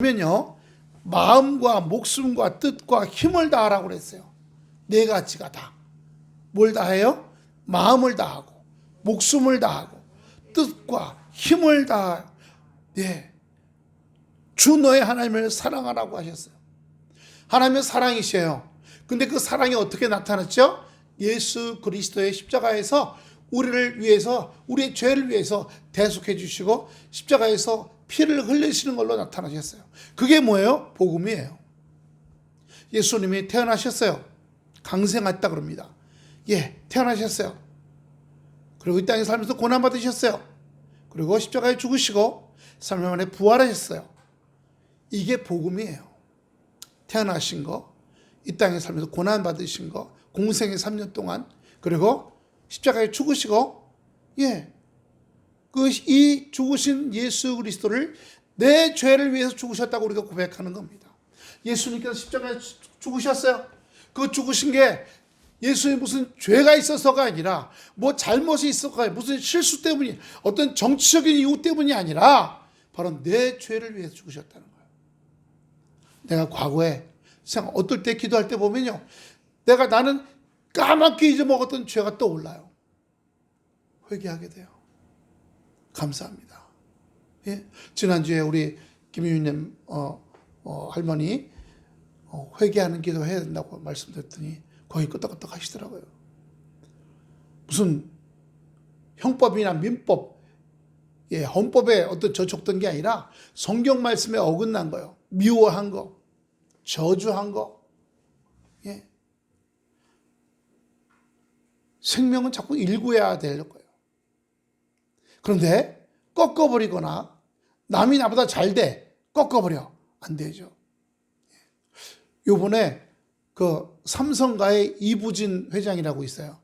그러면요, 마음과 목숨과 뜻과 힘을 다하라고 그랬어요. 네 가지가 다. 뭘 다해요? 마음을 다하고, 목숨을 다하고, 뜻과 힘을 다하고, 네. 주 너의 하나님을 사랑하라고 하셨어요. 하나님은 사랑이셔요. 근데 그 사랑이 어떻게 나타났죠? 예수 그리스도의 십자가에서 우리를 위해서, 우리의 죄를 위해서 대속해 주시고 십자가에서 피를 흘리시는 걸로 나타나셨어요. 그게 뭐예요? 복음이에요. 예수님이 태어나셨어요. 강생했다 그럽니다. 예, 태어나셨어요. 그리고 이 땅에 살면서 고난받으셨어요. 그리고 십자가에 죽으시고 3일 만에 부활하셨어요. 이게 복음이에요. 태어나신 거, 이 땅에 살면서 고난받으신 거, 공생의 3년 동안, 그리고 십자가에 죽으시고, 예, 이 죽으신 예수 그리스도를 내 죄를 위해서 죽으셨다고 우리가 고백하는 겁니다. 예수님께서 십자가에 죽으셨어요. 그 죽으신 게 예수님 무슨 죄가 있어서가 아니라, 뭐 잘못이 있어서가, 무슨 실수 때문이, 어떤 정치적인 이유 때문이 아니라 바로 내 죄를 위해서 죽으셨다는 거예요. 내가 과거에 어떨 때 기도할 때 보면요, 나는 까맣게 잊어먹었던 죄가 떠올라요. 회개하게 돼요. 감사합니다. 예? 지난주에 우리 김유님 할머니 회개하는 기도 해야 된다고 말씀드렸더니 거의 끄떡끄떡 하시더라고요. 무슨 형법이나 민법, 예, 헌법에 어떤 저촉된 게 아니라 성경 말씀에 어긋난 거예요. 미워한 거, 저주한 거. 예. 생명은 자꾸 일구어야 될 거예요. 그런데 꺾어버리거나 남이 나보다 잘 돼, 꺾어버려. 안 되죠. 요번에 그 삼성가의 이부진 회장이라고 있어요.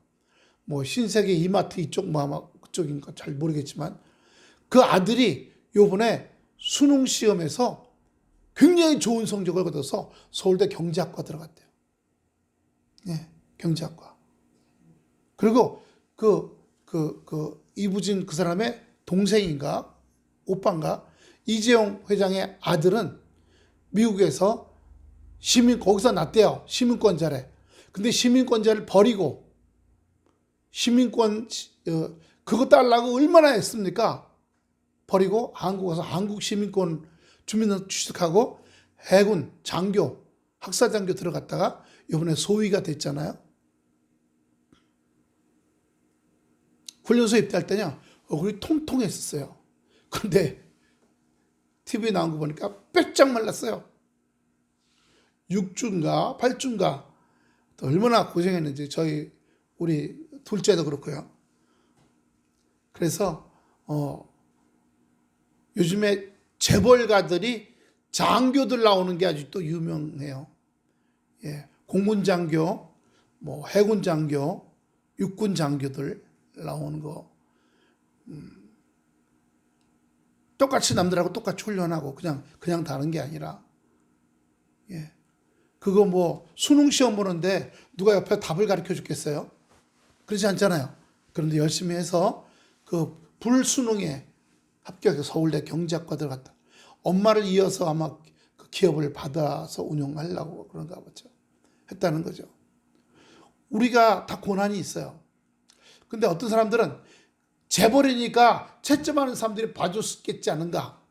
뭐 신세계 이마트 이쪽 뭐 아마 그쪽인가 잘 모르겠지만 그 아들이 요번에 수능 시험에서 굉장히 좋은 성적을 거둬서 서울대 경제학과 들어갔대요. 예, 경제학과. 그리고 이부진 그 사람의 동생인가 오빠인가 이재용 회장의 아들은 미국에서 거기서 났대요. 시민권자래. 근데 시민권자를 버리고 시민권 그거 달라고 얼마나 했습니까? 버리고 한국 와서 한국 시민권 주민등록 취득하고 해군 장교 학사장교 들어갔다가 이번에 소위가 됐잖아요. 훈련소 입대할 때냐 얼굴이 통통했었어요. 그런데 TV에 나온 거 보니까 빼짝 말랐어요. 6주인가 8주인가 얼마나 고생했는지 우리 둘째도 그렇고요. 그래서 요즘에 재벌가들이 장교들 나오는 게 아주 또 유명해요. 예, 공군 장교, 뭐 해군 장교, 육군 장교들 나오는 거. 똑같이 남들하고 똑같이 훈련하고 그냥 다른 게 아니라, 예, 그거 뭐 수능 시험 보는데 누가 옆에 답을 가르쳐 주겠어요? 그렇지 않잖아요. 그런데 열심히 해서 그 불수능에 합격해서 서울대 경제학과 들어갔다. 엄마를 이어서 아마 그 기업을 받아서 운영하려고 그런가 보죠. 했다는 거죠. 우리가 다 고난이 있어요. 근데 어떤 사람들은 재벌이니까 채점하는 사람들이 봐줬겠지 않은가.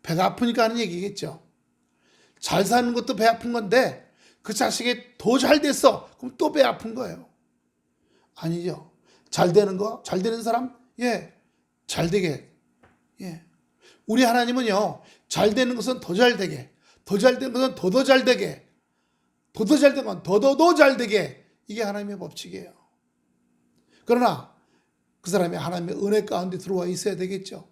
배가 아프니까 하는 얘기겠죠. 잘 사는 것도 배 아픈 건데 그 자식이 더 잘 됐어. 그럼 또 배 아픈 거예요. 아니죠. 잘 되는 사람, 예, 잘 되게. 예. 우리 하나님은요, 잘 되는 것은 더 잘 되게, 더 잘 되는 것은 더 잘 되게, 더 잘 되는 건 더 잘 되게. 이게 하나님의 법칙이에요. 그러나 그 사람이 하나님의 은혜 가운데 들어와 있어야 되겠죠.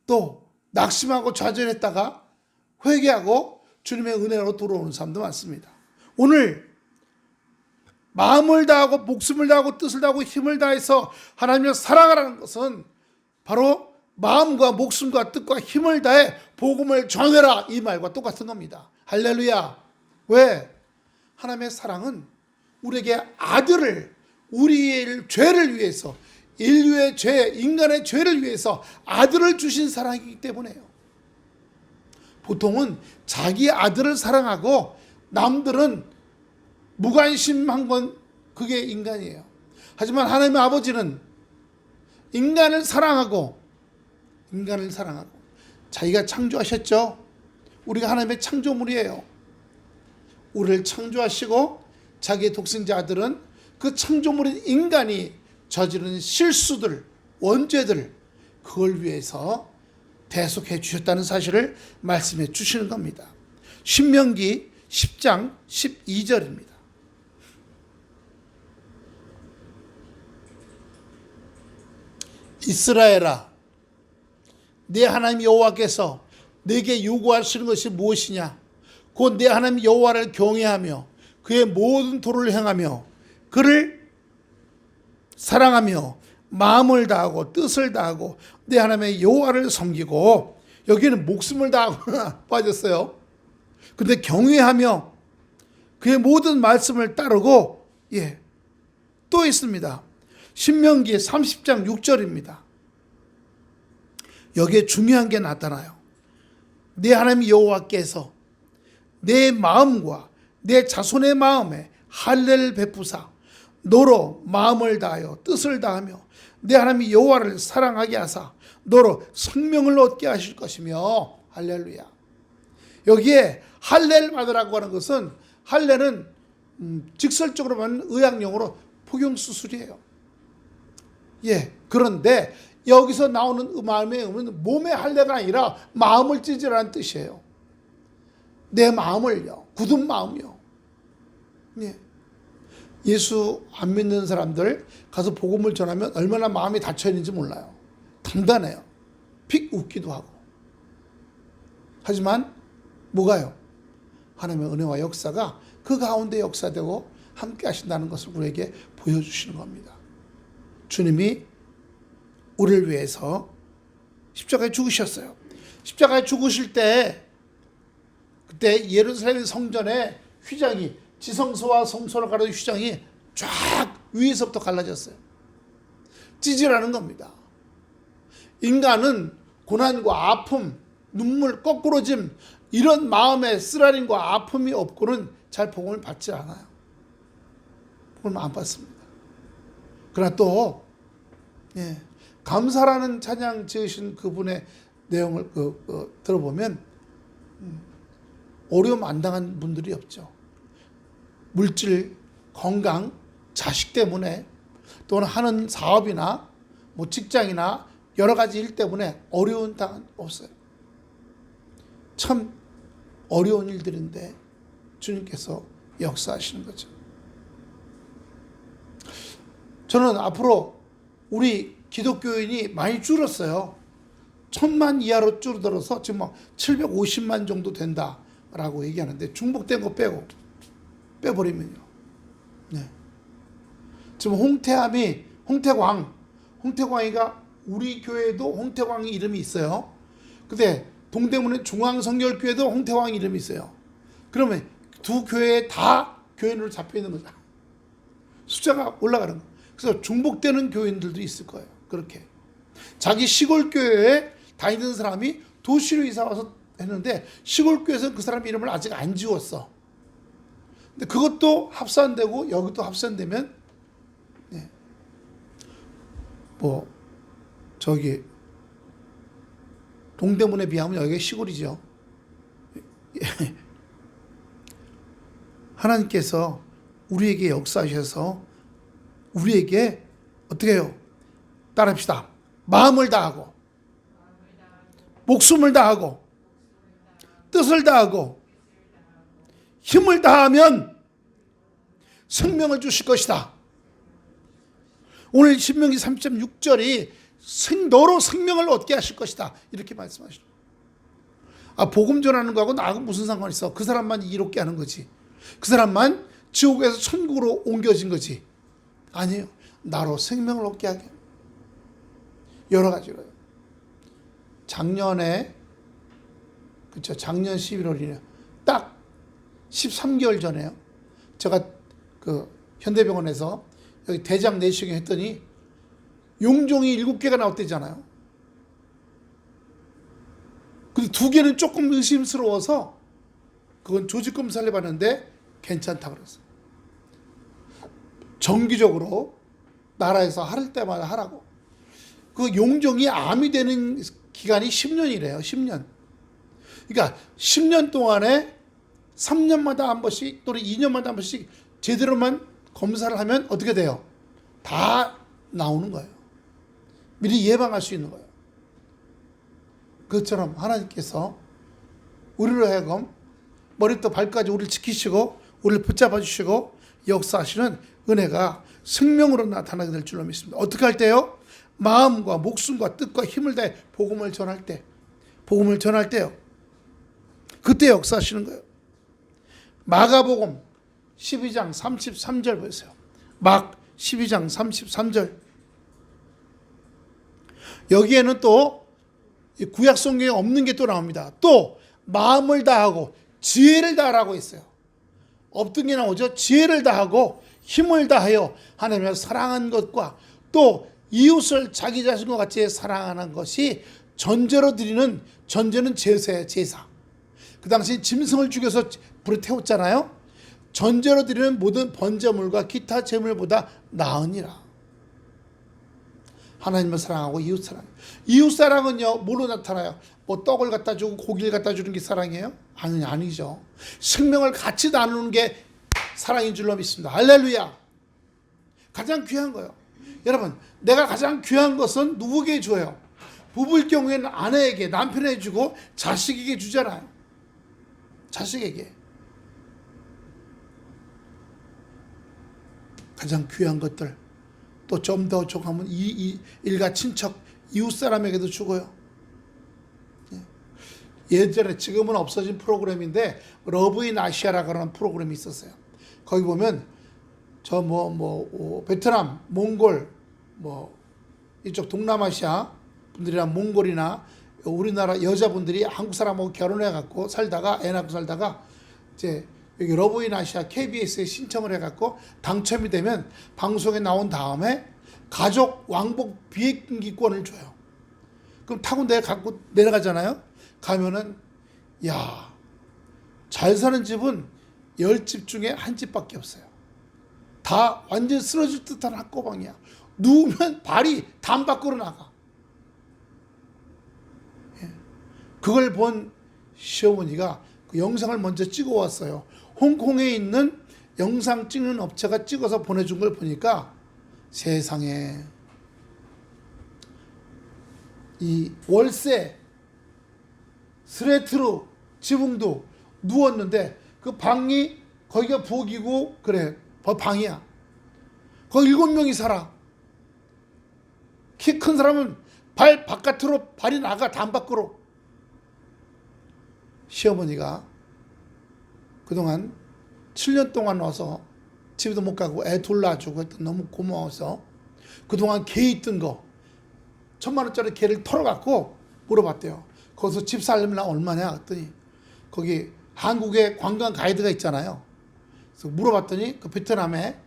또 낙심하고 좌절했다가 회개하고 주님의 은혜로 돌아오는 사람도 많습니다. 오늘 마음을 다하고 목숨을 다하고 뜻을 다하고 힘을 다해서 하나님을 사랑하라는 것은 바로 마음과 목숨과 뜻과 힘을 다해 복음을 전해라 이 말과 똑같은 겁니다. 할렐루야. 왜? 하나님의 사랑은 우리에게 아들을 우리의 죄를 위해서 인류의 죄, 인간의 죄를 위해서 아들을 주신 사랑이기 때문에요. 보통은 자기 아들을 사랑하고 남들은 무관심한 건 그게 인간이에요. 하지만 하나님의 아버지는 인간을 사랑하고 자기가 창조하셨죠. 우리가 하나님의 창조물이에요. 우리를 창조하시고 자기의 독생자 아들은 그 창조물인 인간이 저지른 실수들, 원죄들, 그걸 위해서 대속해 주셨다는 사실을 말씀해 주시는 겁니다. 신명기 10장 12절입니다. 이스라엘아, 내 하나님 여호와께서 내게 요구하시는 것이 무엇이냐? 곧 내 하나님 여호와를 경외하며 그의 모든 도를 행하며 그를 사랑하며 마음을 다하고 뜻을 다하고 내 하나님의 여호와를 섬기고, 여기는 목숨을 다하거나 빠졌어요. 근데 경외하며 그의 모든 말씀을 따르고, 또 있습니다. 신명기 30장 6절입니다. 여기에 중요한 게 나타나요. 내 하나님 여호와께서 내 마음과 내 자손의 마음에 할례를 베푸사 너로 마음을 다하여 뜻을 다하며 내 하나님 여호와를 사랑하게 하사 너로 생명을 얻게 하실 것이며. 할렐루야. 여기에 할례를 받으라고 하는 것은, 할례는 직설적으로 말하면 의학용어로 포경수술이에요. 그런데 여기서 나오는 마음의 의미는 몸의 할례가 아니라 마음을 찢으라는 뜻이에요. 내 마음을요, 굳은 마음이요. 예수 안 믿는 사람들 가서 복음을 전하면 얼마나 마음이 닫혀 있는지 몰라요. 단단해요. 픽 웃기도 하고. 하지만 뭐가요? 하나님의 은혜와 역사가 그 가운데 역사되고 함께 하신다는 것을 우리에게 보여주시는 겁니다. 주님이 우리를 위해서 십자가에 죽으셨어요. 십자가에 죽으실 때, 그때 예루살렘 성전의 휘장이, 지성소와 성소를 가르는 휘장이 쫙 위에서부터 갈라졌어요. 찢으라는 겁니다. 인간은 고난과 아픔, 눈물, 거꾸로짐, 이런 마음의 쓰라림과 아픔이 없고는 잘 복음을 받지 않아요. 복음을 안 받습니다. 그러나 또 감사라는 찬양 지으신 그분의 내용을 들어보면 어려움 안 당한 분들이 없죠. 물질, 건강, 자식 때문에, 또는 하는 사업이나 뭐 직장이나 여러 가지 일 때문에 어려운 당한 없어요. 참 어려운 일들인데 주님께서 역사하시는 거죠. 저는 앞으로 우리 기독교인이 많이 줄었어요. 1000만 이하로 줄어들어서 지금 막 750만 정도 된다라고 얘기하는데, 중복된 거 빼버리면요. 지금 홍태광이가 우리 교회에도 홍태광이 이름이 있어요. 근데 동대문의 중앙성결교회도 홍태광 이름이 있어요. 그러면 두 교회에 다 교인으로 잡혀 있는 거죠. 숫자가 올라가는 거. 그래서 중복되는 교인들도 있을 거예요. 그렇게 자기 시골 교회에 다니는 사람이 도시로 이사 와서 했는데, 시골 교회에서는 그 사람 이름을 아직 안 지웠어. 근데 그것도 합산되고 여기도 합산되면, 뭐 저기 동대문에 비하면 여기가 시골이죠. 하나님께서 우리에게 역사하셔서 우리에게 어떻게 해요? 따라합시다. 마음을 다하고, 목숨을 다하고, 뜻을 다하고, 힘을 다하면 생명을 주실 것이다. 오늘 신명기 3.6절이 너로 생명을 얻게 하실 것이다, 이렇게 말씀하시죠. 복음 전하는 거하고 나하고 무슨 상관이 있어? 그 사람만 이롭게 하는 거지. 그 사람만 지옥에서 천국으로 옮겨진 거지. 아니에요. 나로 생명을 얻게 하게. 여러 가지로요. 작년에, 그쵸, 작년 11월이네요. 딱 13개월 전에요. 제가 그 현대병원에서 여기 대장 내시경 했더니 용종이 7개가 나왔대잖아요. 근데 두 개는 조금 의심스러워서 그건 조직 검사를 해봤는데 괜찮다 그랬어요. 정기적으로 나라에서 할 때마다 하라고. 그 용종이 암이 되는 기간이 10년이래요. 10년. 그러니까 10년 동안에 3년마다 한 번씩 또는 2년마다 한 번씩 제대로만 검사를 하면 어떻게 돼요? 다 나오는 거예요. 미리 예방할 수 있는 거예요. 그것처럼 하나님께서 우리로 하여금 머리부터 발까지 우리를 지키시고 우리를 붙잡아 주시고 역사하시는 은혜가 생명으로 나타나게 될 줄로 믿습니다. 어떻게 할 때요? 마음과 목숨과 뜻과 힘을 다해 복음을 전할 때, 복음을 전할 때요. 그때 역사하시는 거예요. 마가복음 12장 33절 보세요. 막 12장 33절. 여기에는 또 구약 성경에 없는 게 또 나옵니다. 또 마음을 다하고 지혜를 다하라고 했어요. 없던 게 나오죠. 지혜를 다하고 힘을 다하여 하나님을 사랑한 것과 또 이웃을 자기 자신과 같이 사랑하는 것이 전제로 드리는, 전제는 제사예요. 제사. 그 당시 짐승을 죽여서 불에 태웠잖아요. 전제로 드리는 모든 번제물과 기타 제물보다 나으니라. 하나님을 사랑하고 이웃 사랑. 이웃 사랑은요, 뭐로 나타나요? 뭐 떡을 갖다 주고 고기를 갖다 주는 게 사랑이에요? 아니죠. 생명을 같이 나누는 게 사랑인 줄로 믿습니다. 할렐루야. 가장 귀한 거예요. 여러분, 내가 가장 귀한 것은 누구에게 줘요? 부부일 경우에는 아내에게, 남편에게 주고 자식에게 주잖아요. 자식에게. 가장 귀한 것들. 또 좀 더 조금은 일가 친척, 이웃 사람에게도 주고요. 예전에, 지금은 없어진 프로그램인데 러브 인 아시아라고 하는 프로그램이 있었어요. 거기 보면 베트남, 몽골, 이쪽 동남아시아 분들이나 몽골이나 우리나라 여자분들이 한국 사람하고 결혼해갖고 살다가, 애 낳고 살다가 이제 여기 러브 인 아시아 KBS에 신청을 해갖고 당첨이 되면 방송에 나온 다음에 가족 왕복 비행기권을 줘요. 그럼 타고 갖고 내려가잖아요. 가면은, 야, 잘 사는 집은 10집 중에 한 집밖에 없어요. 다 완전 쓰러질 듯한 한꺼방이야. 누우면 발이 담 밖으로 나가. 그걸 본 시어머니가 그 영상을 먼저 찍어 왔어요. 홍콩에 있는 영상 찍는 업체가 찍어서 보내준 걸 보니까 세상에 이 월세 스레트로 지붕도 누웠는데 그 방이 거기가 부엌이고 그래 방이야. 거기 7명이 살아. 키 큰 사람은 발 바깥으로 발이 나가 담 밖으로. 시어머니가 그동안 7년 동안 와서 집에도 못 가고 애 둘 낳아주고 했더니 너무 고마워서 그동안 개 있던 거 1,000만 원짜리 개를 털어갖고 물어봤대요. 거기서 집 살려면 얼마냐 했더니 거기 한국에 관광 가이드가 있잖아요. 그래서 물어봤더니 그 베트남에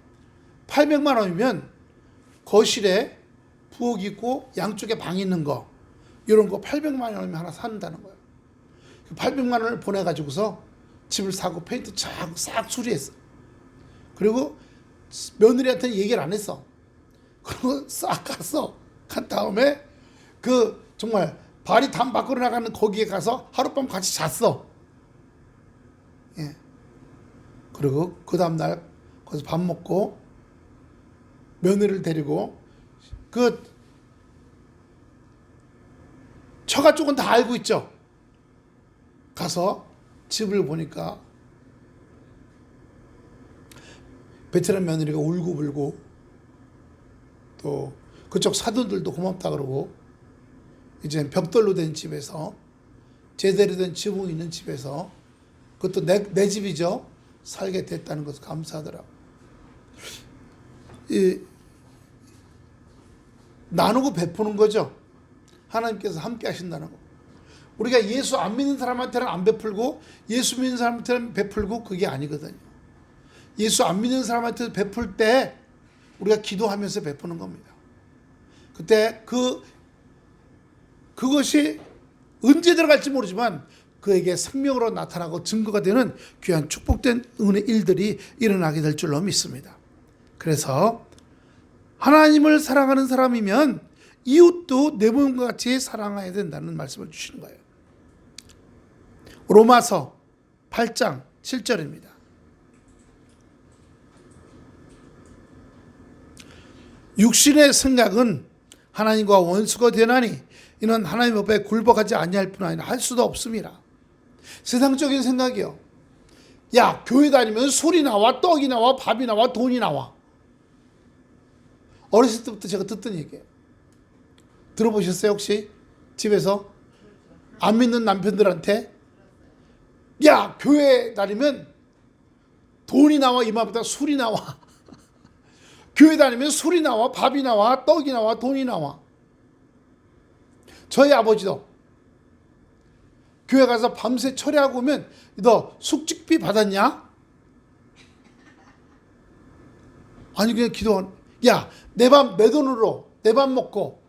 800만 원이면 거실에 부엌 있고 양쪽에 방 있는 거 이런 거 800만 원이면 하나 산다는 거예요. 800만 원을 보내가지고서 집을 사고 페인트 싹 수리했어. 그리고 며느리한테는 얘기를 안 했어. 그리고 싹 갔어. 간 다음에 그 정말 발이 담 밖으로 나가는 거기에 가서 하룻밤 같이 잤어. 예. 그리고 그 다음날 거기서 밥 먹고 며느리를 데리고 그 처가 쪽은 다 알고 있죠. 가서 집을 보니까 베트남 며느리가 울고불고 또 그쪽 사돈들도 고맙다 그러고 이제 벽돌로 된 집에서 제대로 된 지붕이 있는 집에서 그것도 내 집이죠. 살게 됐다는 것을 감사하더라고. 나누고 베푸는 거죠. 하나님께서 함께 하신다는 거. 우리가 예수 안 믿는 사람한테는 안 베풀고 예수 믿는 사람한테는 베풀고 그게 아니거든요. 예수 안 믿는 사람한테 베풀 때 우리가 기도하면서 베푸는 겁니다. 그때 그것이 언제 들어갈지 모르지만 그에게 생명으로 나타나고 증거가 되는 귀한 축복된 은혜 일들이 일어나게 될 줄로 믿습니다. 그래서 하나님을 사랑하는 사람이면 이웃도 내 몸과 같이 사랑해야 된다는 말씀을 주시는 거예요. 로마서 8장 7절입니다. 육신의 생각은 하나님과 원수가 되나니 이는 하나님 앞에 굴복하지 아니할 뿐 아니라 할 수도 없습니다. 세상적인 생각이요. 야, 교회 다니면 술이 나와, 떡이 나와, 밥이 나와, 돈이 나와. 어렸을 때부터 제가 듣던 얘기예요. 들어보셨어요 혹시? 집에서 안 믿는 남편들한테 야, 교회 다니면 돈이 나와, 이마보다 술이 나와. 교회 다니면 술이 나와, 밥이 나와, 떡이 나와, 돈이 나와. 저희 아버지도 교회 가서 밤새 철회하고 오면 너 숙직비 받았냐? 아니 그냥 기도한. 야, 내 밥 내 돈으로 내 밥 먹고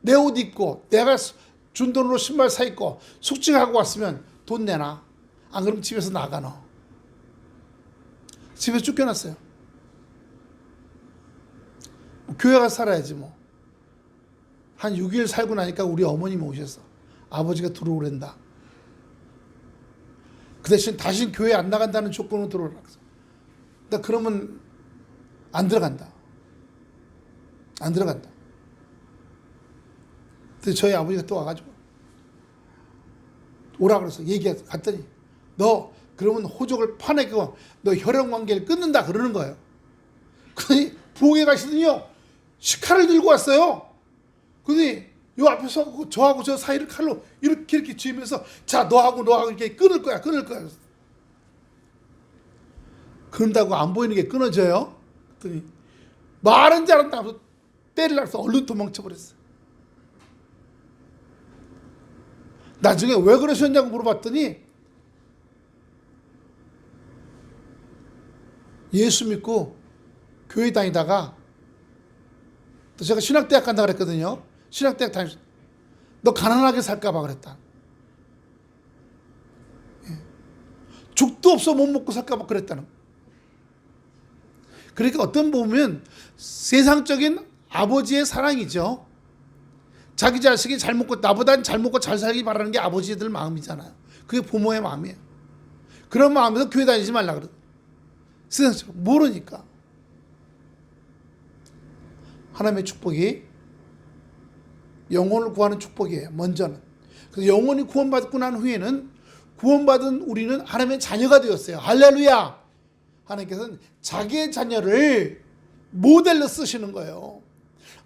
내 옷 입고 내가 준 돈으로 신발 사 입고 숙직하고 왔으면 돈 내놔. 안 그러면 집에서 나가 너. 집에서 쫓겨났어요. 교회 가서 살아야지 뭐. 한 6일 살고 나니까 우리 어머님이 오셨어. 아버지가 들어오랜다. 그 대신 다시 교회 안 나간다는 조건으로 들어오라. 나 그러면 안 들어간다. 안 들어간다. 근데 저희 아버지가 또 와가지고 오라 그래서 갔더니 너 그러면 호적을 파내고 너 혈연 관계를 끊는다 그러는 거예요. 그러니 부엌에 가시더니요 식칼을 들고 왔어요. 그러니 요 앞에서 저하고 저 사이를 칼로 이렇게 쥐면서 자 너하고 이렇게 끊을 거야. 그런다고 안 보이는 게 끊어져요? 그랬더니 말은 잘한다 하면서 때리려고 해서 얼른 도망쳐 버렸어. 나중에 왜 그러셨냐고 물어봤더니 예수 믿고 교회 다니다가 또 제가 신학대학 간다 그랬거든요. 신학대학 다니면서 너 가난하게 살까 봐 그랬다. 죽도 없어 못 먹고 살까 봐 그랬다는. 그러니까 어떤 보면 세상적인 아버지의 사랑이죠. 자기 자식이 잘 먹고 나보단 잘 먹고 잘 살기 바라는 게 아버지들 마음이잖아요. 그게 부모의 마음이에요. 그런 마음에서 교회 다니지 말라 그러거든. 세상처럼 모르니까. 하나님의 축복이 영혼을 구하는 축복이에요. 먼저는. 그래서 영혼이 구원받고 난 후에는 구원받은 우리는 하나님의 자녀가 되었어요. 할렐루야. 하나님께서는 자기의 자녀를 모델로 쓰시는 거예요.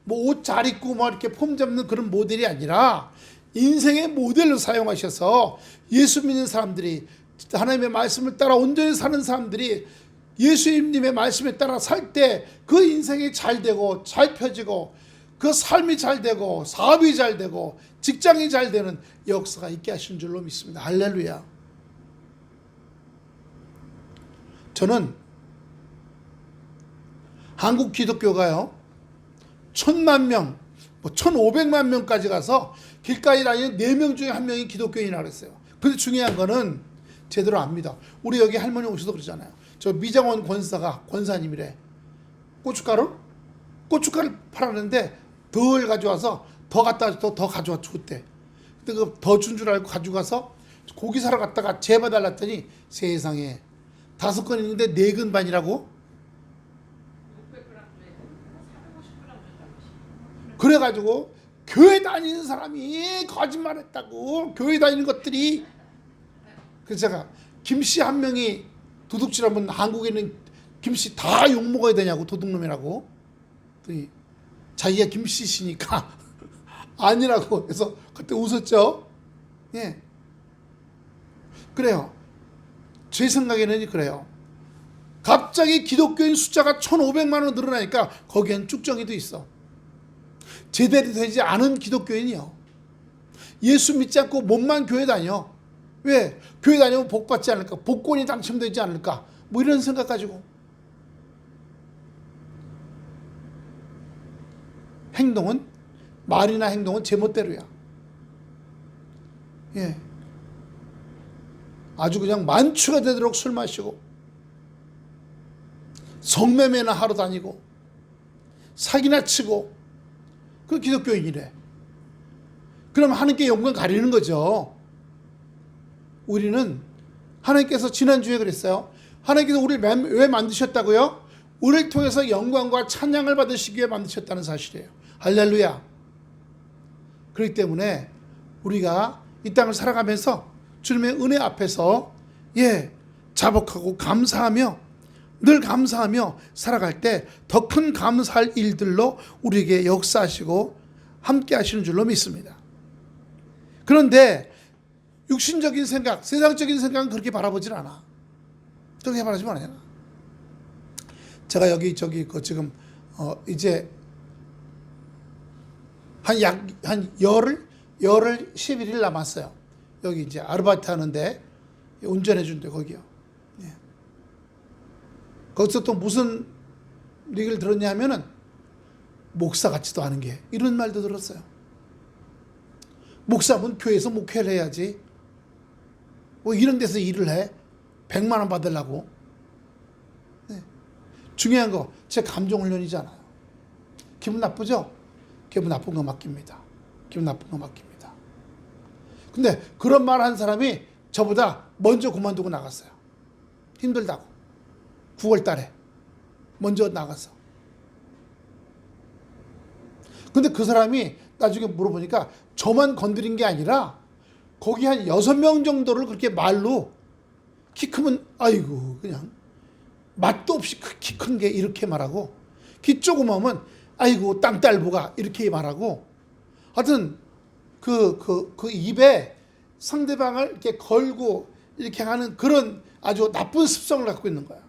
뭐 옷 잘 입고 뭐 이렇게 폼 잡는 그런 모델이 아니라 인생의 모델로 사용하셔서 예수 믿는 사람들이 하나님의 말씀을 따라 온전히 사는 사람들이 예수님의 말씀에 따라 살 때 그 인생이 잘 되고 잘 펴지고 그 삶이 잘 되고 사업이 잘 되고 직장이 잘 되는 역사가 있게 하신 줄로 믿습니다. 할렐루야. 저는 한국 기독교가요 1000만 명, 1500만 명까지 가서 길가에 다니는 4명 중에 1명이 기독교인이라 그랬어요. 근데 중요한 거는 제대로 안 믿어. 우리 여기 할머니 오셔도 그러잖아요. 저 미장원 권사님이래. 고춧가루를 팔았는데 덜 가져와서 더 가져와 줬대. 근데 그 더 준 줄 알고 가지고 가서 고기 사러 갔다가 재봐달랐더니 세상에 5건 있는데 4근 반이라고? 그래가지고 교회 다니는 사람이 거짓말했다고. 교회 다니는 것들이. 그래서 제가 김씨 한 명이 도둑질하면 한국에 있는 김씨 다 욕먹어야 되냐고 도둑놈이라고. 자기가 김씨시니까 아니라고 해서 그때 웃었죠. 예. 그래요. 제 생각에는 그래요. 갑자기 기독교인 숫자가 1500만으로 늘어나니까 거기엔 쭉정이도 있어. 제대로 되지 않은 기독교인이요. 예수 믿지 않고 몸만 교회 다녀. 왜? 교회 다니면 복 받지 않을까? 복권이 당첨되지 않을까? 뭐 이런 생각 가지고. 말이나 행동은 제멋대로야. 예. 아주 그냥 만취가 되도록 술 마시고 성매매나 하러 다니고 사기나 치고 그 기독교인이래. 그럼 하나님께 영광 가리는 거죠. 우리는 하나님께서 지난주에 그랬어요. 하나님께서 우리를 왜 만드셨다고요? 우리를 통해서 영광과 찬양을 받으시기 위해 만드셨다는 사실이에요. 할렐루야. 그렇기 때문에 우리가 이 땅을 살아가면서 주님의 은혜 앞에서 자복하고 감사하며 늘 감사하며 살아갈 때 더 큰 감사할 일들로 우리에게 역사하시고 함께 하시는 줄로 믿습니다. 그런데 육신적인 생각, 세상적인 생각은 그렇게 바라보질 않아. 그렇게 바라보지 않아요. 제가 여기 지금 이제 한 열흘 11일 남았어요. 여기 이제 아르바이트 하는데 운전해 준대 거기요. 예. 거기서 또 무슨 얘기를 들었냐면은 목사 같지도 않은 게 이런 말도 들었어요. 목사면 교회에서 목회를 해야지. 뭐 이런 데서 일을 해. 100만 원 받으려고. 네. 중요한 거 제 감정훈련이잖아요. 기분 나쁘죠? 기분 나쁜 거 맡깁니다. 기분 나쁜 거 맡깁니다. 근데 그런 말 한 사람이 저보다 먼저 그만두고 나갔어요. 힘들다고. 9월 달에 먼저 나갔어. 근데 그 사람이 나중에 물어보니까 저만 건드린 게 아니라 거기 한 6명 정도를 그렇게 말로 키 크면 아이고 그냥 맛도 없이 키 큰 게 이렇게 말하고 키 조그마면 아이고 땅딸보가 이렇게 말하고 하여튼 그 입에 상대방을 이렇게 걸고 이렇게 하는 그런 아주 나쁜 습성을 갖고 있는 거야.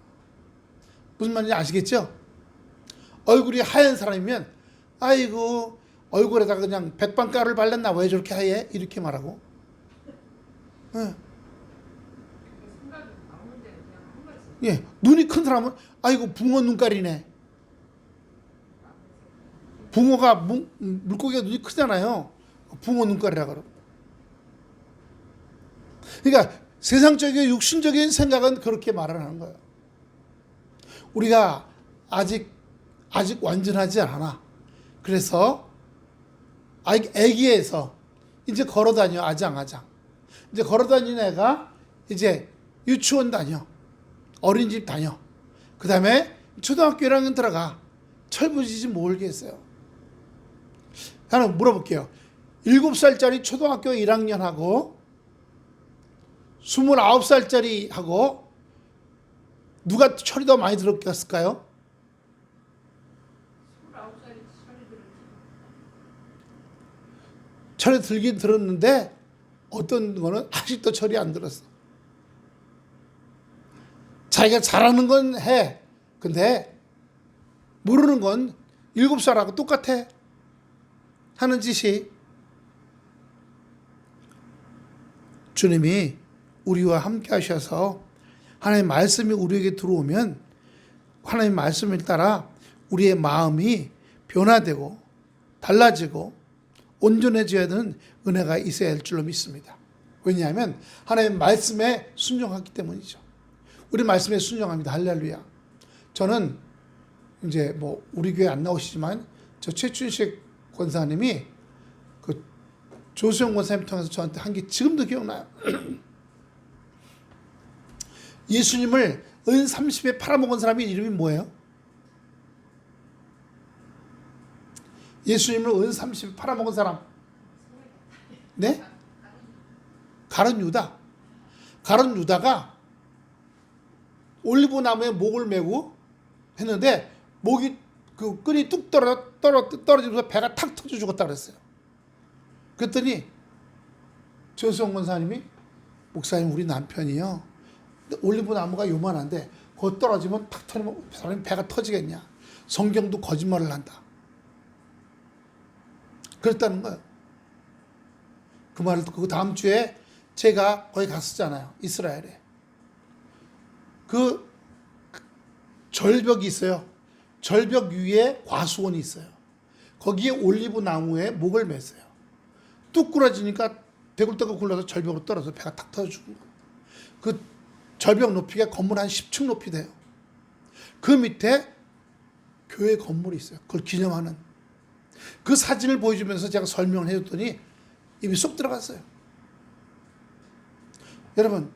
무슨 말인지 아시겠죠? 얼굴이 하얀 사람이면 아이고 얼굴에다가 그냥 백방가루를 발랐나 왜 저렇게 하얘? 이렇게 말하고. 예, 눈이 큰 사람은 아이고 붕어 눈깔이네. 붕어가 물고기가 눈이 크잖아요. 붕어 눈깔이라 그러고. 그러니까 세상적인 육신적인 생각은 그렇게 말을 하는 거예요. 우리가 아직 완전하지 않아. 그래서 애기에서 이제 걸어다녀 아장아장. 이제 걸어다니는 애가 이제 유치원 다녀. 어린이집 다녀. 그 다음에 초등학교 1학년 들어가. 철부지지 모르겠어요. 하나 물어볼게요. 7살짜리 초등학교 1학년하고 29살짜리하고 누가 철이 더 많이 들었을까요? 29살이 철이 들었지. 철이 들긴 들었는데 어떤 거는 아직도 철이 안 들었어. 자기가 잘하는 건 해. 근데 모르는 건 7살하고 똑같아. 하는 짓이. 주님이 우리와 함께 하셔서 하나님의 말씀이 우리에게 들어오면 하나님의 말씀을 따라 우리의 마음이 변화되고 달라지고 온전해져야 되는 은혜가 있어야 할 줄로 믿습니다. 왜냐하면 하나님의 말씀에 순종하기 때문이죠. 우리 말씀에 순종합니다. 할렐루야. 저는 이제 뭐 우리 교회 안 나오시지만 저 최춘식 권사님이 그 조수영 권사님 통해서 저한테 한 게 지금도 기억나요. 예수님을 은 30에 팔아먹은 사람이 이름이 뭐예요? 예수님을 은 30에 팔아먹은 사람. 네? 가룟 유다. 가룟 유다가 올리브 나무에 목을 메고 했는데 목이 그 끈이 뚝 떨어지면서 배가 탁 터져 죽었다 그랬어요. 그랬더니 조수영 권사님이 목사님 우리 남편이요. 올리브 나무가 요만한데 곧 떨어지면 탁 터지면 사람이 배가 터지겠냐. 성경도 거짓말을 한다. 그랬다는 거예요. 그 말을 듣고 그 다음 주에 제가 거기 갔었잖아요. 이스라엘에. 그 절벽이 있어요. 절벽 위에 과수원이 있어요. 거기에 올리브 나무에 목을 맸어요. 뚝 부러지니까 대굴대굴 굴러서 절벽으로 떨어져 배가 탁 터져 죽은 거예요. 그 절벽 높이가 건물 한 10층 높이 돼요. 그 밑에 교회 건물이 있어요. 그걸 기념하는. 그 사진을 보여주면서 제가 설명을 해줬더니 입이 쏙 들어갔어요. 여러분,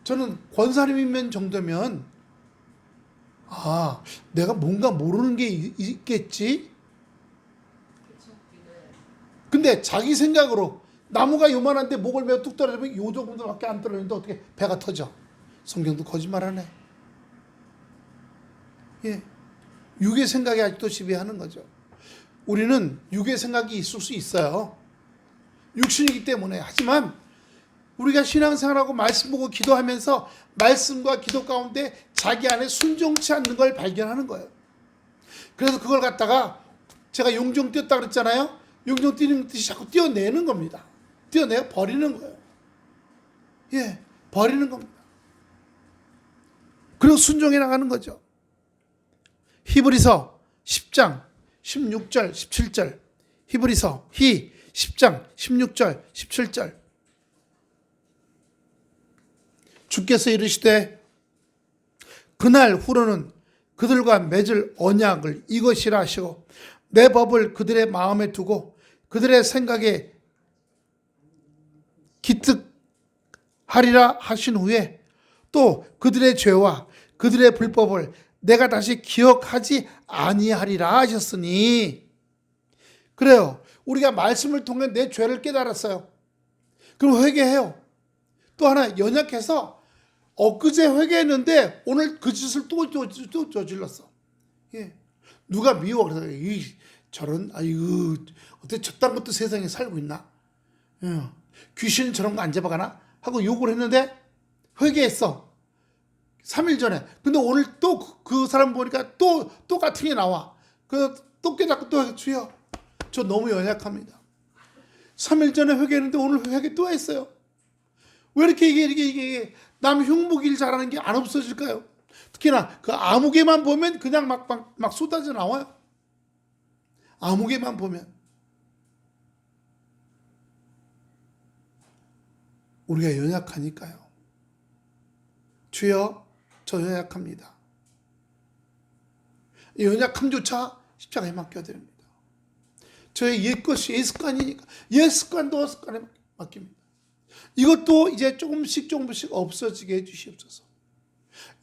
저는 권사님이면 정도면 내가 뭔가 모르는 게 있겠지? 근데 자기 생각으로 나무가 요만한데 목을 메어 뚝 떨어지면 요 정도밖에 안 떨어지는데 어떻게 배가 터져? 성경도 거짓말하네. 예, 육의 생각이 아직도 지배하는 거죠. 우리는 육의 생각이 있을 수 있어요. 육신이기 때문에. 하지만 우리가 신앙생활하고 말씀 보고 기도하면서 말씀과 기도 가운데 자기 안에 순종치 않는 걸 발견하는 거예요. 그래서 그걸 갖다가 제가 용종 뛰었다 그랬잖아요. 용종 뛰는 듯이 자꾸 뛰어내는 겁니다. 뛰어내어 버리는 거예요. 예, 버리는 겁니다. 그리고 순종해 나가는 거죠. 히브리서 10장 16절 17절 히브리서 10장 16절 17절 주께서 이르시되 그날 후로는 그들과 맺을 언약을 이것이라 하시고 내 법을 그들의 마음에 두고 그들의 생각에 기특하리라 하신 후에 또 그들의 죄와 그들의 불법을 내가 다시 기억하지 아니하리라 하셨으니. 그래요. 우리가 말씀을 통해 내 죄를 깨달았어요. 그럼 회개해요. 또 하나 연약해서 엊그제 회개했는데 오늘 그 짓을 또 저질렀어. 예. 누가 미워. 그래서 저런 어떻게 저딴 것도 세상에 살고 있나? 예. 귀신 저런 거 안 잡아가나? 하고 욕을 했는데 회개했어. 3일 전에. 근데 오늘 또 그 사람 보니까 또 똑같은 게 나와. 또 깨닫고 또 주여. 저 너무 연약합니다. 3일 전에 회개했는데 오늘 회개 또 했어요. 왜 이렇게 이게 남 흉보기를 잘하는 게 안 없어질까요? 특히나 그 아무개만 보면 그냥 막 쏟아져 나와요. 아무개만 보면. 우리가 연약하니까요. 주여, 저 연약합니다. 이 연약함조차 십자가에 맡겨야 됩니다. 저의 옛것이 옛습관이니까 옛습관도 습관에 맡깁니다. 이것도 이제 조금씩 없어지게 해주시옵소서.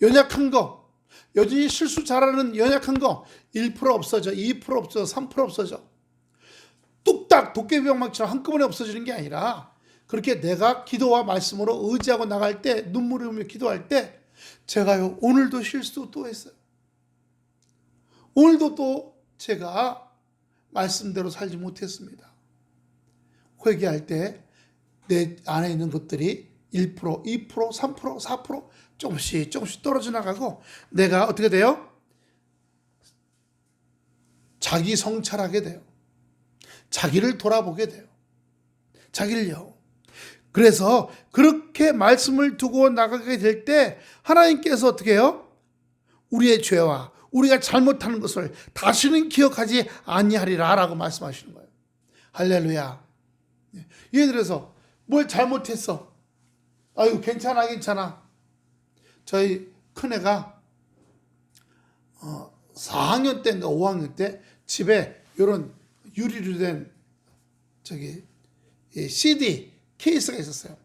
연약한 거, 여전히 실수 잘하는 연약한 거 1% 없어져, 2% 없어져, 3% 없어져. 뚝딱 도깨비방망이처럼 한꺼번에 없어지는 게 아니라 그렇게 내가 기도와 말씀으로 의지하고 나갈 때 눈물을 흘리며 기도할 때 제가요 오늘도 실수 또 했어요. 오늘도 또 제가 말씀대로 살지 못했습니다. 회개할 때 내 안에 있는 것들이 1%, 2%, 3%, 4% 조금씩 떨어져 나가고 내가 어떻게 돼요? 자기 성찰하게 돼요. 자기를 돌아보게 돼요. 자기를요. 그래서 그렇게 말씀을 두고 나가게 될 때 하나님께서 어떻게 해요? 우리의 죄와 우리가 잘못하는 것을 다시는 기억하지 아니하리라 라고 말씀하시는 거예요. 할렐루야. 예를 들어서 뭘 잘못했어. 아유 괜찮아. 저희 큰애가 4학년 때인가 5학년 때 집에 이런 유리로 된 CD 케이스가 있었어요.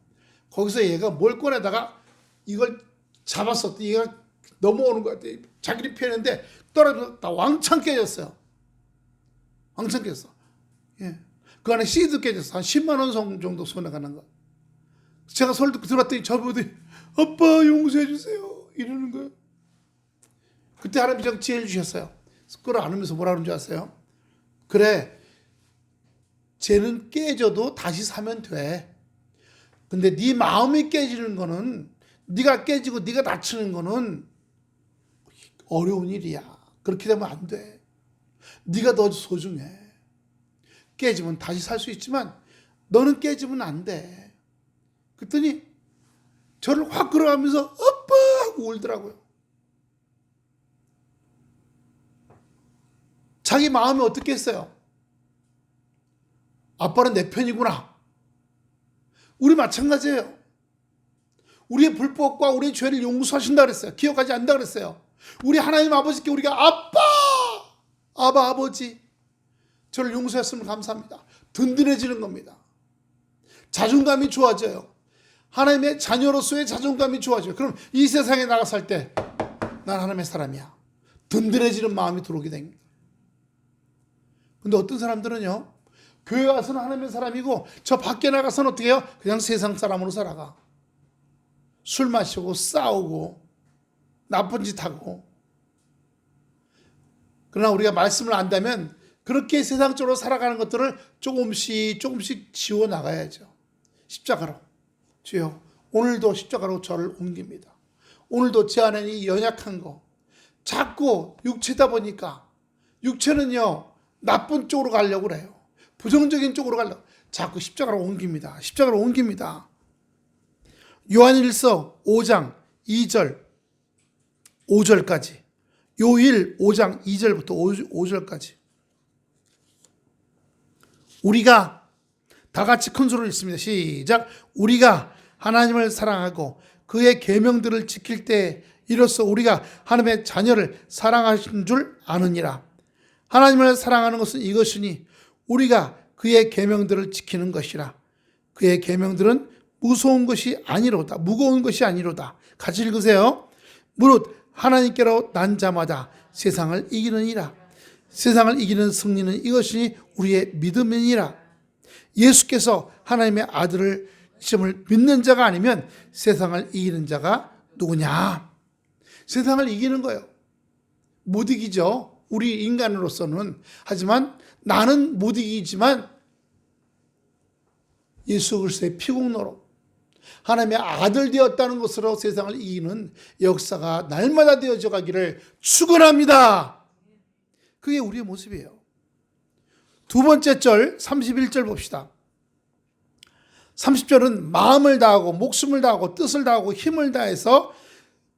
거기서 얘가 뭘 꺼내다가 이걸 잡았었더니 얘가 넘어오는 것 같아요. 자기를 피했는데 떨어졌다 왕창 깨졌어요. 왕창 깨졌어. 예. 그 안에 CD도 깨졌어. 한 10만 원 정도 손해가 난 거. 제가 서울 들어왔더니 저보더니 아빠 용서해 주세요 이러는 거예요. 그때 할아버지가 지혜를 주셨어요. 그걸 안으면서 뭐라 그러는 줄 아세요? 그래, 쟤는 깨져도 다시 사면 돼. 근데 네 마음이 깨지는 거는, 네가 깨지고 네가 다치는 거는 어려운 일이야. 그렇게 되면 안 돼. 네가 더 소중해. 깨지면 다시 살 수 있지만 너는 깨지면 안 돼. 그랬더니 저를 확 끌어가면서 아빠 하고 울더라고요. 자기 마음이 어떻게 했어요? 아빠는 내 편이구나. 우리 마찬가지예요. 우리의 불법과 우리의 죄를 용서하신다 그랬어요. 기억하지 않는다 그랬어요. 우리 하나님 아버지께 우리가 아빠 아버지 저를 용서했으면 감사합니다. 든든해지는 겁니다. 자존감이 좋아져요. 하나님의 자녀로서의 자존감이 좋아져요. 그럼 이 세상에 나가 살 때 난 하나님의 사람이야. 든든해지는 마음이 들어오게 됩니다. 근데 어떤 사람들은요, 교회 와서는 하나님의 사람이고 저 밖에 나가서는 어떻게 해요? 그냥 세상 사람으로 살아가. 술 마시고 싸우고 나쁜 짓 하고. 그러나 우리가 말씀을 안다면 그렇게 세상적으로 살아가는 것들을 조금씩 지워나가야죠. 십자가로. 주여, 오늘도 십자가로 저를 옮깁니다. 오늘도 제 안에 이 연약한 거, 자꾸 육체다 보니까 육체는요 나쁜 쪽으로 가려고 그래요. 부정적인 쪽으로 가려고 자꾸 십자가로 옮깁니다. 십자가로 옮깁니다. 요한일서 5장 2절 5절까지, 요일 5장 2절부터 5절까지 우리가 다 같이 큰 소리를 읽습니다. 시작. 우리가 하나님을 사랑하고 그의 계명들을 지킬 때 이로써 우리가 하나님의 자녀를 사랑하신 줄 아느니라. 하나님을 사랑하는 것은 이것이니 우리가 그의 계명들을 지키는 것이라. 그의 계명들은 무거운 것이 아니로다. 같이 읽으세요. 무릇 하나님께로 난 자마다 세상을 이기느니라. 세상을 이기는 승리는 이것이니 우리의 믿음이니라. 예수께서 하나님의 아들을 시험을 믿는 자가 아니면 세상을 이기는 자가 누구냐? 세상을 이기는 거예요. 못 이기죠. 우리 인간으로서는. 하지만 나는 못 이기지만 예수 그리스도의 피공로로 하나님의 아들 되었다는 것으로 세상을 이기는 역사가 날마다 되어져 가기를 축원합니다. 그게 우리의 모습이에요. 두 번째 절 31절 봅시다. 30절은 마음을 다하고 목숨을 다하고 뜻을 다하고 힘을 다해서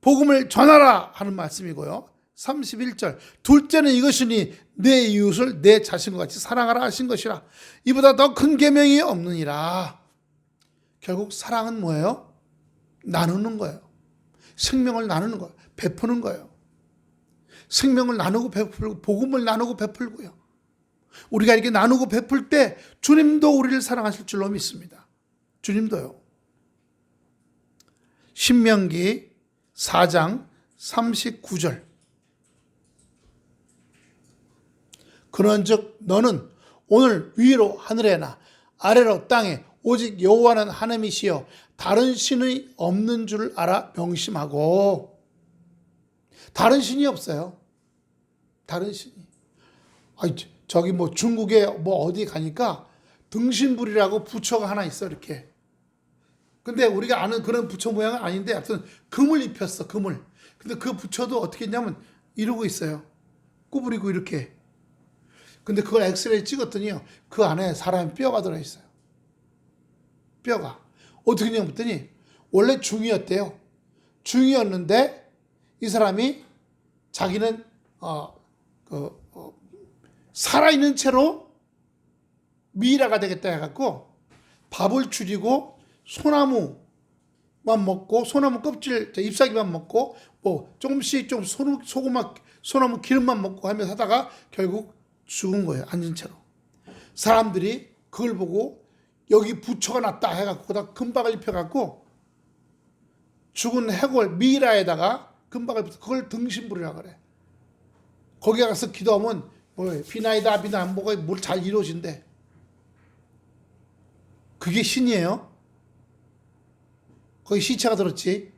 복음을 전하라 하는 말씀이고요. 31절 둘째는 이것이니 내 이웃을 내 자신과 같이 사랑하라 하신 것이라. 이보다 더 큰 계명이 없느니라. 결국 사랑은 뭐예요? 나누는 거예요. 생명을 나누는 거예요. 베푸는 거예요. 생명을 나누고 베풀고 복음을 나누고 베풀고요. 우리가 이렇게 나누고 베풀 때 주님도 우리를 사랑하실 줄로 믿습니다. 주님도요. 신명기 4장 39절. 그런즉 너는 오늘 위로 하늘에나 아래로 땅에 오직 여호와는 하나님이시여 다른 신이 없는 줄 알아 명심하고. 다른 신이 없어요. 다른 신이. 저기 뭐 중국에 뭐 어디 가니까 등신불이라고 부처가 하나 있어 이렇게. 근데 우리가 아는 그런 부처 모양은 아닌데 하여튼 금을 입혔어, 금을. 근데 그 부처도 어떻게 했냐면 이러고 있어요. 구부리고 이렇게. 근데 그걸 엑스레이 찍었더니요, 그 안에 사람의 뼈가 들어있어요. 뼈가. 어떻게 했냐면 봤더니 원래 중이었대요. 중이었는데 이 사람이 자기는 살아있는 채로 미이라가 되겠다 해갖고 밥을 줄이고 소나무만 먹고 소나무 껍질 잎사귀만 먹고 뭐 조금씩 좀 소나무 기름만 먹고 하면서 하다가 결국 죽은 거예요. 앉은 채로. 사람들이 그걸 보고 여기 부처가 났다 해갖고 거기다 금박을 입혀갖고 죽은 해골 미이라에다가 금박을 입혀서 그걸 등신불이라 그래. 거기 가서 기도하면 뭐 비나이다 비나 뭐가 뭘 잘 이루어진대. 그게 신이에요? 거기 시체가 들었지.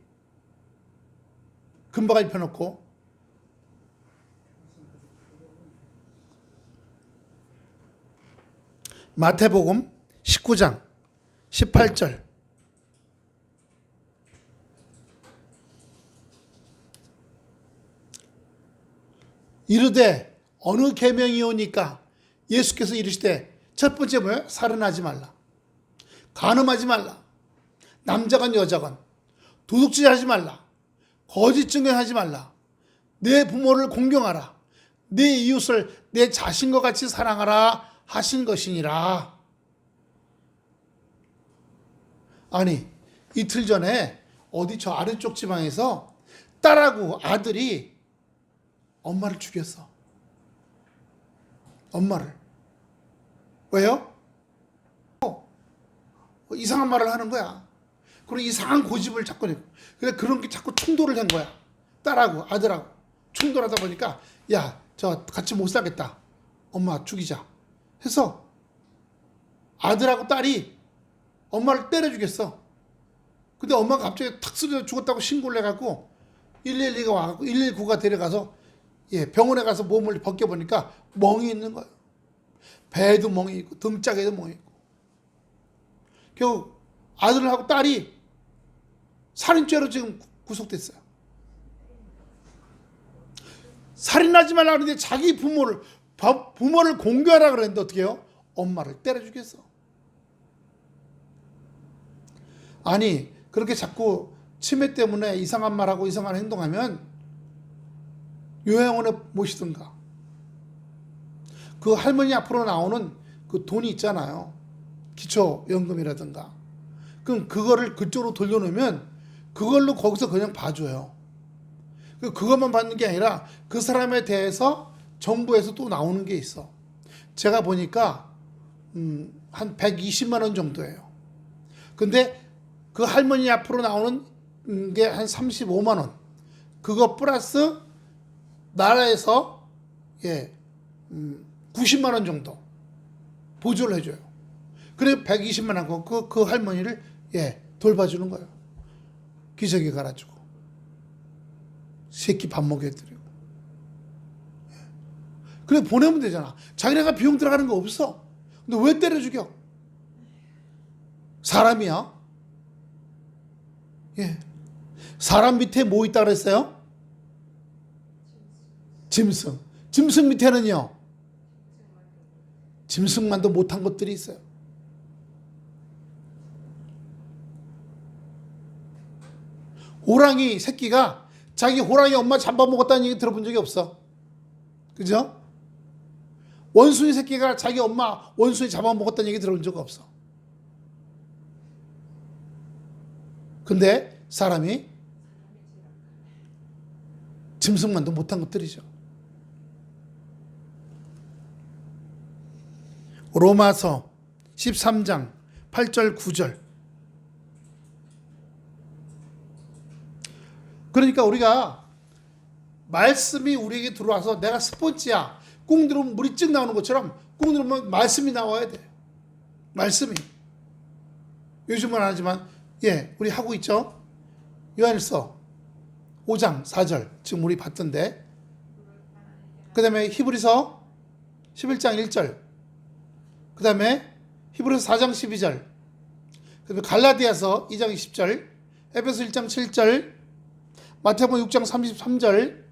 금박을 입혀놓고. 마태복음 19장 18절. 이르되 어느 계명이 오니까 예수께서 이르시되 첫 번째 뭐예요? 살인하지 말라. 간음하지 말라. 남자건 여자건 도둑질하지 말라. 거짓 증언하지 말라. 내 부모를 공경하라. 내 이웃을 내 자신과 같이 사랑하라 하신 것이니라. 아니, 이틀 전에 어디 저 아래쪽 지방에서 딸하고 아들이 엄마를 죽였어. 엄마를. 왜요? 이상한 말을 하는 거야. 그리고 이상한 고집을 자꾸 내고. 그래, 그런 게 자꾸 충돌을 한 거야. 딸하고 아들하고 충돌하다 보니까 야, 저 같이 못 살겠다. 엄마 죽이자. 해서 아들하고 딸이 엄마를 때려 죽였어. 근데 엄마가 갑자기 탁 쓰러져 죽었다고 신고를 해갖고 112가 와갖고 119가 데려가서 병원에 가서 몸을 벗겨보니까 멍이 있는 거예요. 배에도 멍이 있고 등짝에도 멍이 있고. 결국 아들하고 딸이 살인죄로 지금 구속됐어요. 살인하지 말라 그러는데 자기 부모를 공개하라 그랬는데 어떻게 해요? 엄마를 때려 죽였어. 아니, 그렇게 자꾸 치매 때문에 이상한 말하고 이상한 행동하면 요양원에 모시든가. 그 할머니 앞으로 나오는 그 돈이 있잖아요. 기초연금이라든가. 그럼 그거를 그쪽으로 돌려놓으면 그걸로 거기서 그냥 봐줘요. 그것만 받는 게 아니라 그 사람에 대해서 정부에서 또 나오는 게 있어. 제가 보니까 한 120만 원 정도예요. 근데 그 할머니 앞으로 나오는 게 한 35만 원. 그거 플러스 나라에서 90만 원 정도 보조를 해줘요. 그래 120만 원 그 할머니를 돌봐주는 거예요. 기저귀 갈아주고 새끼 밥 먹여드리고. 그래 보내면 되잖아. 자기네가 비용 들어가는 거 없어. 근데 왜 때려 죽여? 사람이야. 사람 밑에 뭐 있다 그랬어요? 짐승. 짐승 밑에는요, 짐승만도 못한 것들이 있어요. 호랑이 새끼가 자기 호랑이 엄마 잡아먹었다는 얘기 들어본 적이 없어. 그죠? 원숭이 새끼가 자기 엄마 원숭이 잡아먹었다는 얘기 들어본 적 없어. 근데 사람이 짐승만도 못한 것들이죠. 로마서 13장 8절 9절. 그러니까 우리가 말씀이 우리에게 들어와서 내가 스폰지야. 꾹 누르면 물이 쭉 나오는 것처럼 꾹 누르면 말씀이 나와야 돼. 말씀이. 요즘은 안 하지만 우리 하고 있죠. 요한일서 5장 4절 지금 우리 봤던데, 그 다음에 히브리서 11장 1절, 그 다음에 히브리서 4장 12절, 그 다음에 갈라디아서 2장 20절, 에베소 1장 7절, 마태복음 6장 33절,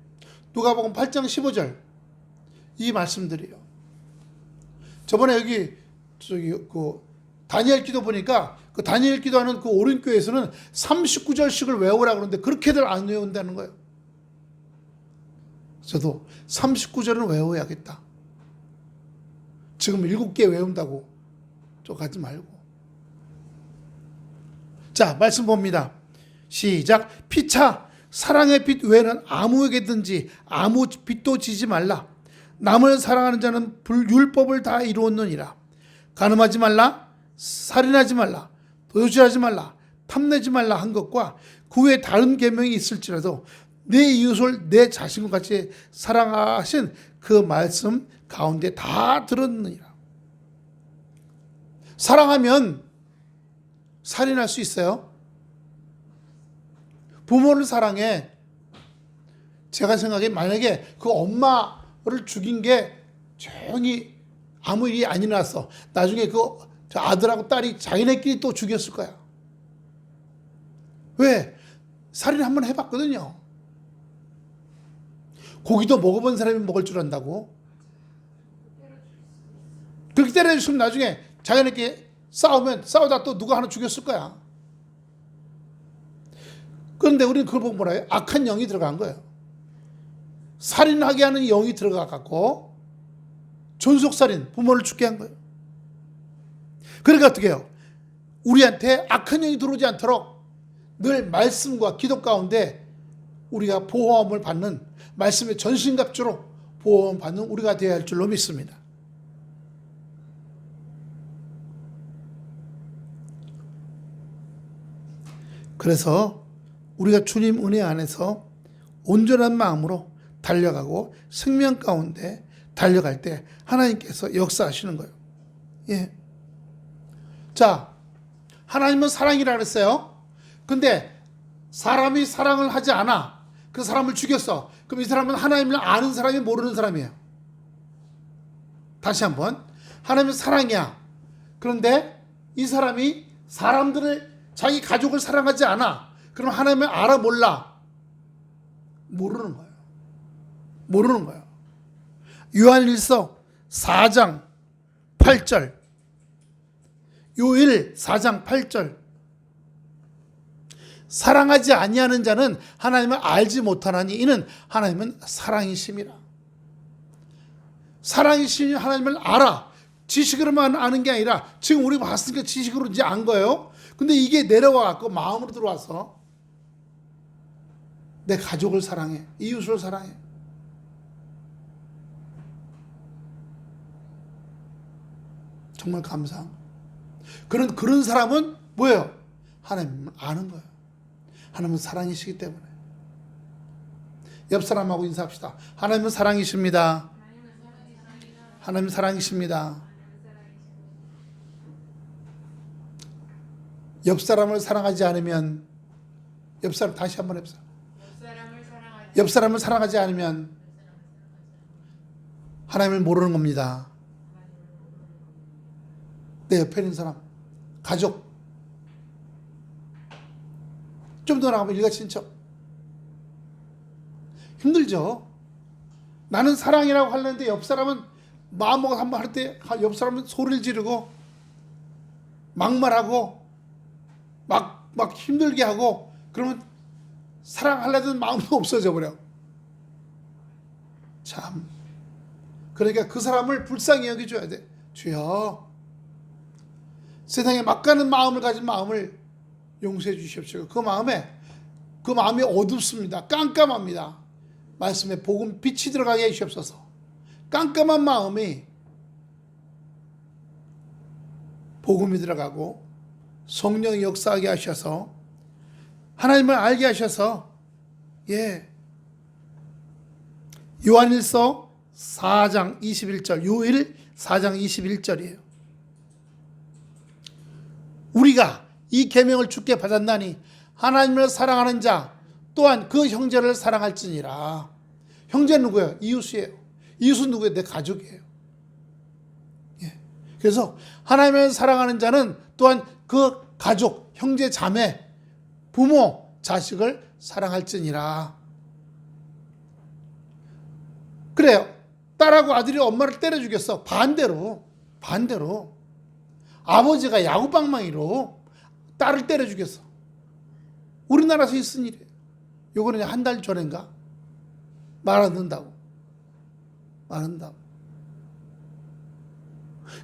누가복음 8장 15절. 이 말씀들이에요. 저번에 여기 그 다니엘 기도 보니까 그 다니엘 기도하는 그 오른교에서는 39절씩을 외우라 그러는데 그렇게들 안 외운다는 거예요. 저도 39절은 외워야겠다. 지금 7개 외운다고 쪼가지 말고. 자, 말씀 봅니다. 시작. 피차 사랑의 빛 외에는 아무에게든지 아무 빛도 지지 말라. 남을 사랑하는 자는 율법을 다 이루었느니라. 간음하지 말라, 살인하지 말라, 도둑질하지 말라, 탐내지 말라 한 것과 그 외에 다른 계명이 있을지라도 내 이웃을 내 자신과 같이 사랑하신 그 말씀 가운데 다 들었느니라. 사랑하면 살인할 수 있어요? 부모를 사랑해. 제가 생각해 만약에 그 엄마를 죽인 게 조용히 아무 일이 안 일어났어. 나중에 그 아들하고 딸이 자기네끼리 또 죽였을 거야. 왜? 살인 한번 해봤거든요. 고기도 먹어본 사람이 먹을 줄 안다고. 그렇게 때려주시면 나중에 자기네끼리 싸우다 또 누가 하나 죽였을 거야. 그런데 우리는 그걸 보고 뭐라 해요? 악한 영이 들어간 거예요. 살인하게 하는 영이 들어가갖고 존속살인, 부모를 죽게 한 거예요. 그러니까 어떻게 해요? 우리한테 악한 영이 들어오지 않도록 늘 말씀과 기도 가운데 우리가 보호함을 받는, 말씀의 전신갑주로 보호함을 받는 우리가 되어야 할 줄로 믿습니다. 그래서 우리가 주님 은혜 안에서 온전한 마음으로 달려가고 생명 가운데 달려갈 때 하나님께서 역사하시는 거예요. 예. 자, 하나님은 사랑이라 그랬어요. 근데 사람이 사랑을 하지 않아. 그 사람을 죽였어. 그럼 이 사람은 하나님을 아는 사람이 모르는 사람이에요. 다시 한번. 하나님은 사랑이야. 그런데 이 사람이 사람들을, 자기 가족을 사랑하지 않아. 그럼 하나님을 알아 몰라? 모르는 거예요. 모르는 거예요. 요한일서 4장 8절. 요일 4장 8절. 사랑하지 아니하는 자는 하나님을 알지 못하나니 이는 하나님은 사랑이심이라. 사랑이심이 하나님을 알아. 지식으로만 아는 게 아니라 지금 우리 봤으니까 지식으로 이제 안 거예요. 근데 이게 내려와 갖고 마음으로 들어와서 내 가족을 사랑해. 이웃을 사랑해. 정말 감사한. 그런 사람은 뭐예요? 하나님을 아는 거예요. 하나님은 사랑이시기 때문에. 옆 사람하고 인사합시다. 하나님은 사랑이십니다. 하나님은 사랑이십니다. 옆 사람을 사랑하지 않으면, 옆 사람 다시 한번 해보세요. 옆 사람을 사랑하지 않으면 하나님을 모르는 겁니다. 내 옆에 있는 사람, 가족, 좀 더 나가면 일가 친척. 힘들죠. 나는 사랑이라고 하려는데 옆 사람은 마음먹어 한번 할 때 옆 사람은 소리를 지르고 막말하고 막 힘들게 하고, 그러면 사랑하려던 마음도 없어져 버려. 참. 그러니까 그 사람을 불쌍히 여겨줘야 돼. 주여, 세상에 막 가는 마음을 가진 마음을 용서해 주십시오. 그 마음이 어둡습니다. 깜깜합니다. 말씀에 복음 빛이 들어가게 해주옵소서. 깜깜한 마음이 복음이 들어가고 성령이 역사하게 하셔서 하나님을 알게 하셔서, 예, 요한일서 4장 21절, 요일 4장 21절이에요. 우리가 이 계명을 주께 받았나니 하나님을 사랑하는 자 또한 그 형제를 사랑할지니라. 형제는 누구예요? 이웃이에요. 이웃은 누구예요? 내 가족이에요. 예. 그래서 하나님을 사랑하는 자는 또한 그 가족, 형제, 자매, 부모, 자식을 사랑할지니라. 그래요. 딸하고 아들이 엄마를 때려 죽였어. 반대로 아버지가 야구방망이로 딸을 때려 죽였어. 우리나라에서 있은 일이에요. 요거는 한 달 전인가 말 안 듣는다고.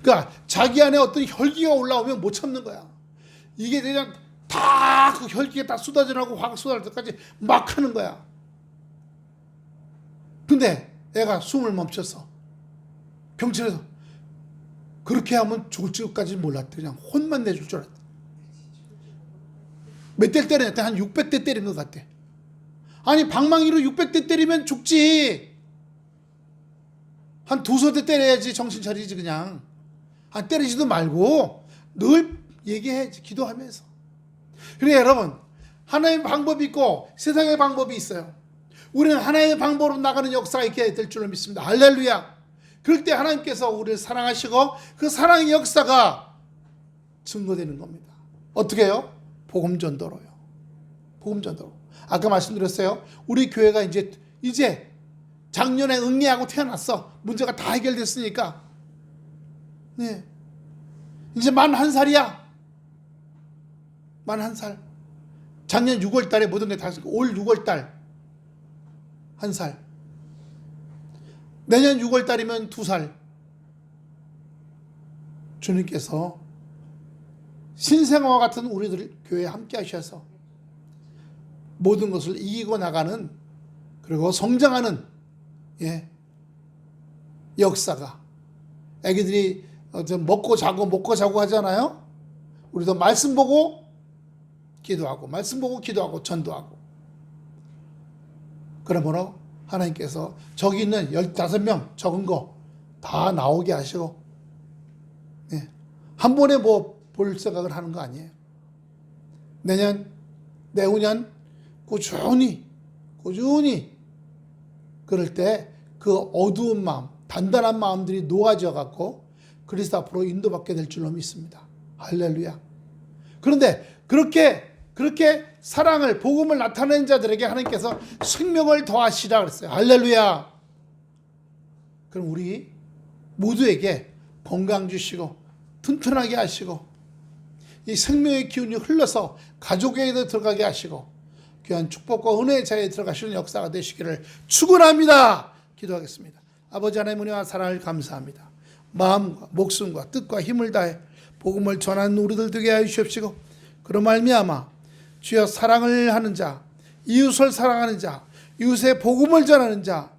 그러니까 자기 안에 어떤 혈기가 올라오면 못 참는 거야. 이게 그냥 다 그 혈기가 다 쏟아져 나고 화가 쏟아질 때까지 막 하는 거야. 근데 애가 숨을 멈췄어. 경찰에서 그렇게 하면 죽을 줄까지는 몰랐대. 그냥 혼만 내줄 줄 알았대. 몇 대를 때렸대? 한 600대 때린 것 같대. 아니, 방망이로 600대 때리면 죽지. 한 두세 대 때려야지 정신 차리지. 그냥 때리지도 말고 늘 얘기해야지, 기도하면서. 그래, 여러분, 하나님의 방법이 있고 세상의 방법이 있어요. 우리는 하나님의 방법으로 나가는 역사가 있게 될 줄로 믿습니다. 할렐루야. 그럴 때 하나님께서 우리를 사랑하시고 그 사랑의 역사가 증거되는 겁니다. 어떻게 해요? 복음 전도로요. 복음 전도로. 아까 말씀드렸어요. 우리 교회가 이제 작년에 응애하고 태어났어. 문제가 다 해결됐으니까. 네. 이제 만 1살이야. 만 1살. 작년 6월 달에 모든 게 다 했으니까 올 6월 달 1살. 내년 6월 달이면 2살. 주님께서 신생아와 같은 우리들 교회에 함께 하셔서 모든 것을 이기고 나가는, 그리고 성장하는 역사가, 애기들이 먹고 자고 하잖아요. 우리도 말씀 보고 기도하고, 말씀 보고 기도하고, 전도하고. 그러므로 하나님께서 저기 있는 15명 적은 거 다 나오게 하시고, 한 번에 뭐 볼 생각을 하는 거 아니에요. 내년, 내후년 꾸준히 그럴 때 그 어두운 마음, 단단한 마음들이 녹아져 갖고 그리스도 앞으로 인도받게 될 줄로 믿습니다. 할렐루야. 그런데 그렇게 사랑을, 복음을 나타내는 자들에게 하나님께서 생명을 더하시라 그랬어요. 할렐루야. 그럼 우리 모두에게 건강 주시고 튼튼하게 하시고 이 생명의 기운이 흘러서 가족에도 들어가게 하시고 귀한 축복과 은혜의 자리에 들어가시는 역사가 되시기를 축원합니다. 기도하겠습니다. 아버지 하나님 은혜와 사랑을 감사합니다. 마음과 목숨과 뜻과 힘을 다해 복음을 전하는 우리들 되게 하여 주십시고, 그로 말미암아 주여 사랑을 하는 자, 이웃을 사랑하는 자, 이웃의 복음을 전하는 자,